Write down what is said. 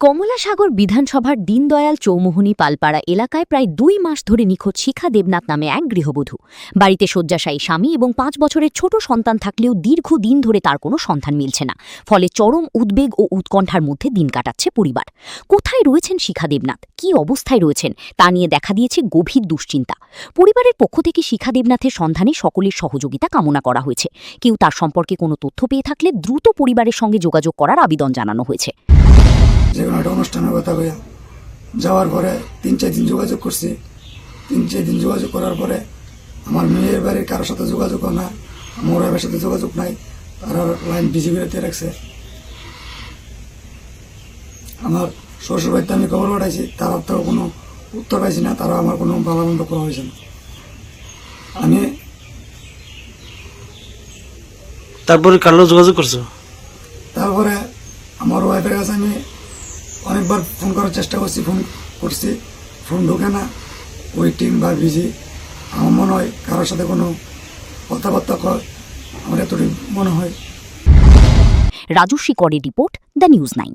কমলাসাগর বিধানসভার দীনদয়াল চৌমুহনী পালপাড়া এলাকায় প্রায় ২ মাস ধরে নিখোঁজ শিখা দেবনাথ নামে এক গৃহবধূ। বাড়িতে শয্যাশায়ী স্বামী এবং ৫ বছরের ছোট সন্তান থাকলেও দীর্ঘদিন ধরে তার কোনো সন্ধান মিলছে না। ফলে চরম উদ্বেগ ও উৎকণ্ঠার মধ্যে দিন কাটাচ্ছে পরিবার। কোথায় রয়েছেন শিখা দেবনাথ, কী অবস্থায় রয়েছেন তা নিয়ে দেখা দিয়েছে গভীর দুশ্চিন্তা। পরিবারের পক্ষ থেকে শিখা দেবনাথের সন্ধানে সকলের সহযোগিতা কামনা করা হয়েছে। কেউ তার সম্পর্কে কোনো তথ্য পেয়ে থাকলে দ্রুত পরিবারের সঙ্গে যোগাযোগ করার আবেদন জানানো হয়েছে। যে কোনো একটা অনুষ্ঠানের কথা কইয়া যাওয়ার পরে ৩-৪ দিন যোগাযোগ করছি। ৩-৪ দিন যোগাযোগ করার পরে আমার মেয়ের বাড়ির কারোর সাথে যোগাযোগ না, আমার ওয়াইফের সাথে যোগাযোগ নাই, তারা লাইন বিজি করে রাখছে। আমার শ্বশুর বাড়িতে আমি খবর পাঠাইছি, তারা তো কোনো উত্তর পাইছি না, তারা আমার কোনো ভালো মন্দ করা হয়েছে না। আমি তারপরে কার লোক যোগাযোগ করছো? তারপরে আমার ওয়াইফের কাছে আমি অনেকবার ফোন করার চেষ্টা করছি, ফোন ঢোকে না, ওয়েটিং বা বিজি। আমার মনে হয় কারোর সাথে কোনো কথাবার্তা কয়, আমার এতটুকু মনে হয়। রাজস্বী করের রিপোর্ট, দ্য নিউজ 9।